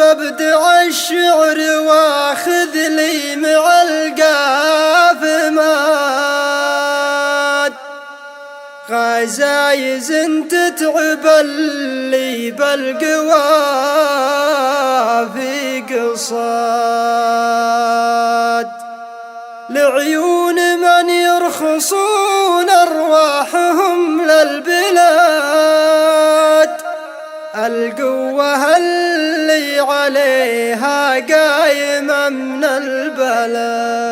ببدع الشعر واخذ لي مع القاف ماد، غزايز تتعب اللي بالقوافي قصاد، لعيون من يرخصون أرواحهم للبلاد، القوة اللي عليها قايمة من البلد.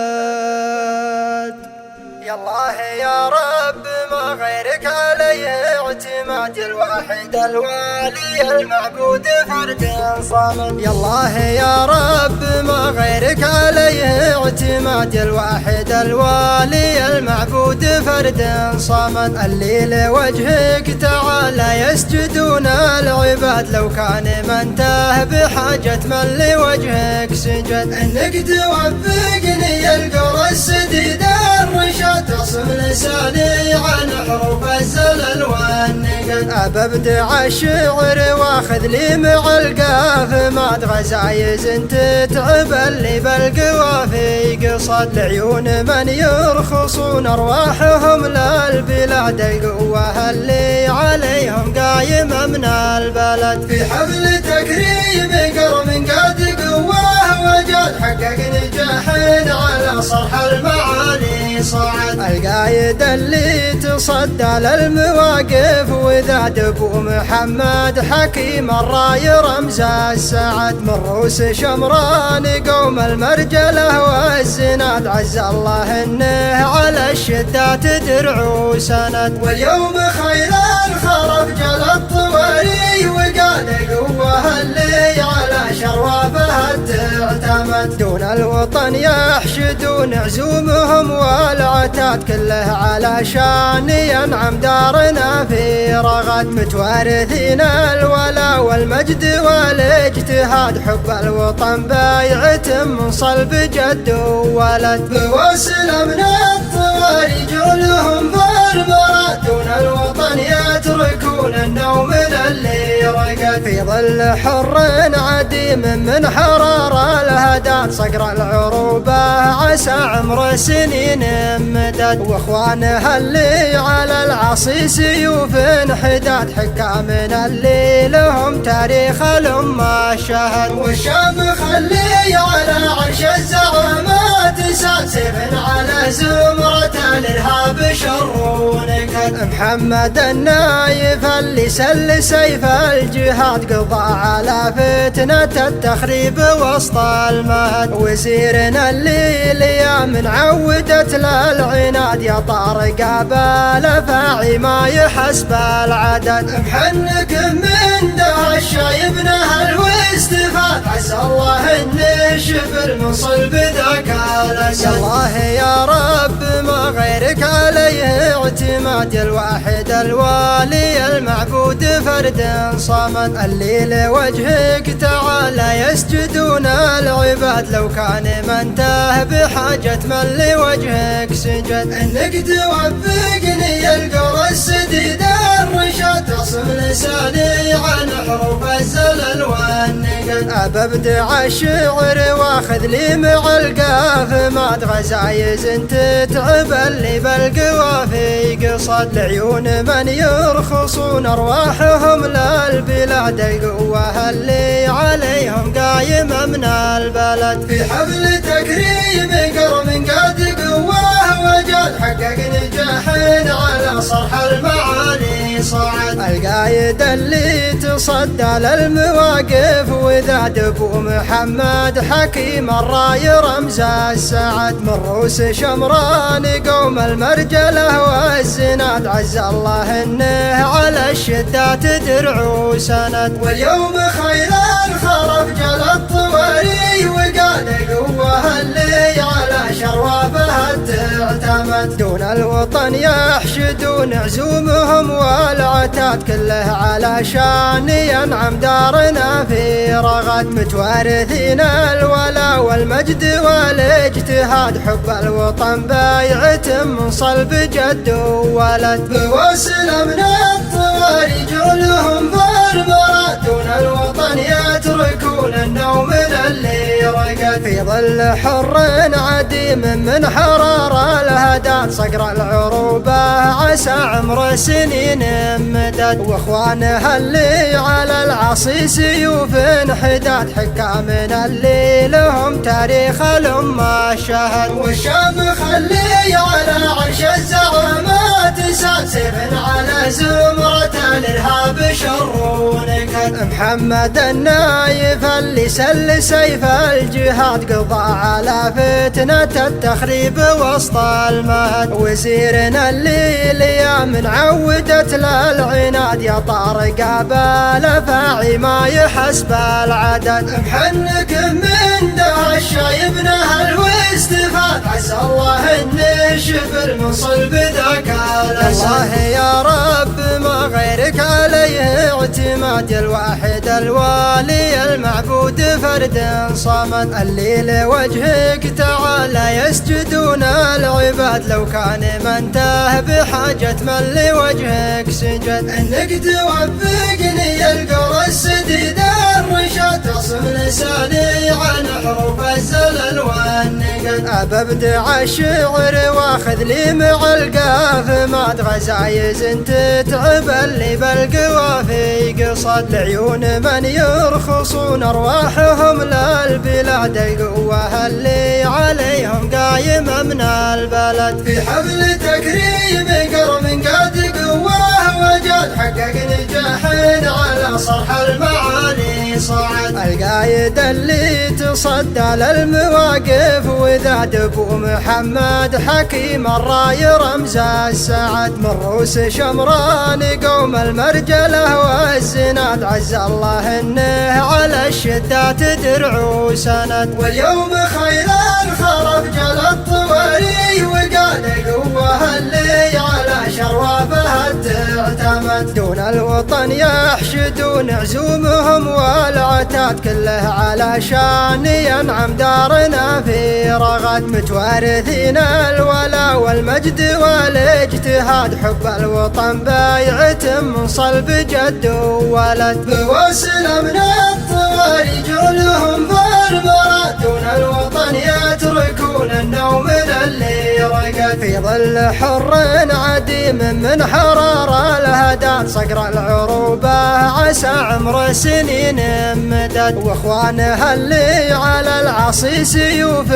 يا الله يا رب ما غيرك علي اعتماد، الواحد الوالي المعبود فرد صمد. يا الله يا رب ما غيرك علي اعتماد، الواحد الوالي المعبود فرد صمد. اللي لوجهك تعالى يسجدون العباد، لو كان منته بحاجة من لوجهك سجد. انك توفقني القرى السديد الرشاد، تصم لساني عن حروف الزلل والنقد. أببدع الشعر واخذ لي مع القاف ماد، غزايز تتعب اللي بالقوافي قصد، لعيون من يرخصون أرواحهم للبلاد، القوة اللي عليهم قايمة من البلد. في حفل تكريم قرم قد قواه وجاد، حقق نجاح على صرح المعالي صعد. القايد اللي تصدى للمواقف وذاد، ابو محمد حكيم الراي رمز السعد. من روس شمران قوم المرجله والزناد، عز الله انه على الشدات درع وسند. واليوم خير الخرف جل الطواري، وقال قوه اللي على شروافها تعتمد. دون الوطن يحشدون عزومهم والعتاد، كله علشان ينعم دارنا في رغد. متوارثين الولا والمجد والاجتهاد، حب الوطن بايعة من صلب جد وولد. بوسل من الطواري جعلهم بالمراد، دون الوطن يتركون النوم اللي رقد. في ظل حر عديم من حرار الهداد، صقر العروبة عسى عمر سنين مدد. واخوانها اللي على العصي سيوف حداد، حكامنا اللي لهم تاريخ الأمة شهد. والشامخ اللي على عرش الزعامات ساد، سيف على زمرة الإرهاب شر ونكد. محمد النايف اللي سل سيف الجهاد، قضى على فتنة التخريب وسط المهد. وزيرنا اللي ليام عودت للعناد، يا طارق قابل فاعي ما يحسب العدد. محنك من ده الشايبنا الواستفاد، عسى الله انه شفر من صلب ذاك الاسد. يا الله يا رب ما غيرك عليه اعتماد، الواحد الوالي المعبود فرد صمد. اللي لوجهك تعالى يسجدون العباد، لو كان منته بحاجة من لوجهك سجد. انك توفقني القرى السديد الرشاد، تصم لساني عن حروف الزلل والنقد. أببدع الشعر واخذ لي مع القاف ماد، غزايز تتعب اللي بالقوافي قصد، لعيون من يرخصون أرواحهم للبلاد، القوة اللي عليهم قايمة من البلد. في حفل تكريم قرم قد قواه وجاد، حقق نجاح على صرح المعالي صعد. القايد اللي تصدى للمواقف وذاد، ابو محمد حكيم الراي رمز السعد. من روس شمران قوم المرجله والزناد، عز الله انه على الشدات درع وسند. واليوم خير الخرف جل الطواري، وقال قوه اللي على شروافها تعتمد. دون الوطن يحشدون عزومهم والعتاد، كله علشان ينعم دارنا في رغد. متوارثين الولا والمجد والاجتهاد، حب الوطن بايعة من صلب جد وولد. بوسل من الطواري جعلهم بالمراد، دون الوطن يتركون النوم اللي رقد في ظل حر عديم من حرار الهدات صقر العروبة عسى عمر سنين مدد واخوانها اللي على العصي سيوف حداد حكامنا اللي لهم تاريخ الأمة شهد والشامخ اللي على عرش الزعامات ساد سيف على زمرة الإرهاب شر ونكد محمد النايف اللي سل سيف الجهاد قضى على فتنة التخريب وسط المهد وزيرنا اللي ليام عودت للعناد يا طارق قابل فاعي ما يحسب العدد محنك من ده الشايبنا الواستفاد عسى الله ان شفر من صلب ذاك الاسد الله يا رب ما غيرك عليه اعتماد الواحد الوالي المعبود فرد صمد اللي لوجهك تعالى يسجدون العباد لو كان منته بحاجة من لوجهك سجد انك توفقني القرى السديد الرشاد تصم لساني عن حروف الزلل والنقد اببدع الشعر واخذ لي مع القاف ما غزايز انت تتعب اللي بالقوافي قصد لعيون من يرخصون ارواحهم للبلاد القوه اللي عليهم قايمه من البلد في حفل تكريم قرم قد قواه وجد حقق نجاح على صرح المعالي صعد القايد اللي تصدى للمواقف وذا ابو محمد حكيم الراي رمز السعد من روس شمران قوم المرجله والزناد عز الله انه على الشدات درع وسند واليوم خير الخرف جل الطواري وقال قوه اللي على شروابها تعتمد دون الوطن يحشدون عزومهم والعتاد كله على شان ينعم دارنا في رغد متوارثين الولا والمجد والاجتهاد حب الوطن بايعة من صلب جد وولد بوسل من الطواري جعلهم بالمراد دون الوطن يتركون النوم اللي رقد في ظل حر عديم من حرار الهدات صقر العروبة عسى عمر سنين مدد واخوانها اللي على العصي سيوف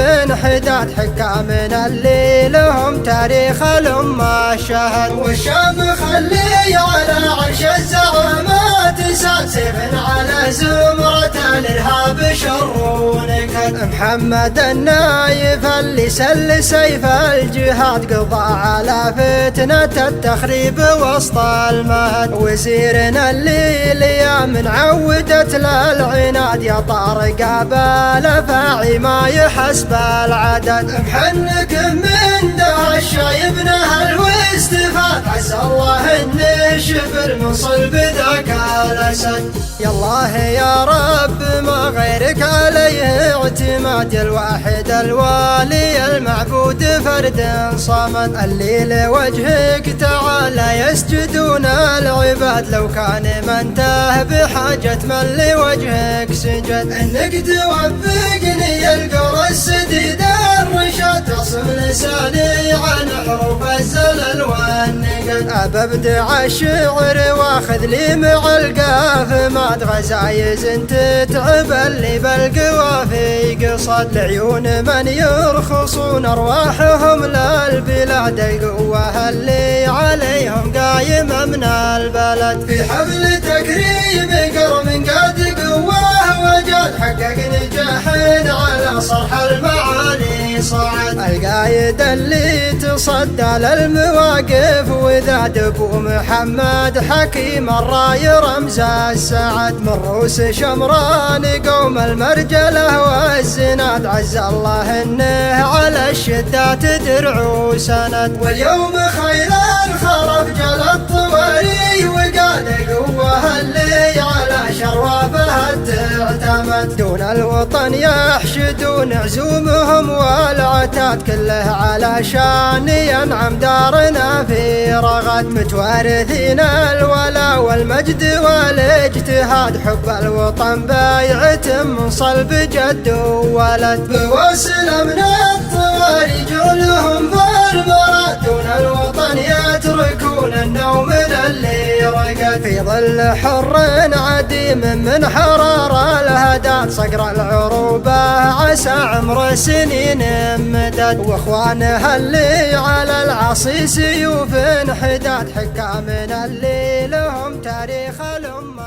حداد حكامنا اللي لهم تاريخ الأمة شهد والشامخ اللي على عرش الزعامات ساد سيف على زمرة الإرهاب شر ونكد محمد النايف اللي سل سيف الجهاد قضى على فتنة التخريب وسط المهد وزيرنا اللي ليام عودت للعناد يا طارق قابل فاعي ما يحسب العدد محنك من ده الشايبنا الواستفاد عسى الله ان شفر من صلب ذاك الاسد يا الله يا رب ما غيرك عليه اعتماد الواحد الوالي المعبود فرد صمد اللي لوجهك تعالى يسجدون العباد لو كان منته بحاجة من لوجهك سجد انك توفقني القرى السديد الرشاد تصم لساني عن حروف الزلل والنقد اببدع الشعر واخذ لي مع القاف ما غزايز انت تتعب اللي بالقوافي قصد لعيون من يرخصون ارواحهم للبلاد القوه اللي عليهم قايمه من البلد في حفل تكريم قرم قد قواه وجد حقق نجاح على صرح المعالي صعد القايد اللي تصدى للمواقف وذا ابو محمد حكيم الراي رمز السعد من روس شمران قوم المرجله والزناد عز الله انه على الشدات درع وسند واليوم خير الخرف جل الطواري وقال قوه اللي على شروابها تعتمد ولد دون الوطن يحشدون عزومهم والعتاد كله علشان ينعم دارنا في رغد متوارثين الولا والمجد والاجتهاد حب الوطن بايعة من صلب جد وولد بوسل من الطواري جعلهم بالمراد دون الوطن يتركون النوم اللي رقد في ظل حر عديم من حرار الهداد صقر العروبة عسى عمر سنين مدد واخوانها اللي على العصي سيوف حداد حكامنا اللي لهم تاريخ الأمة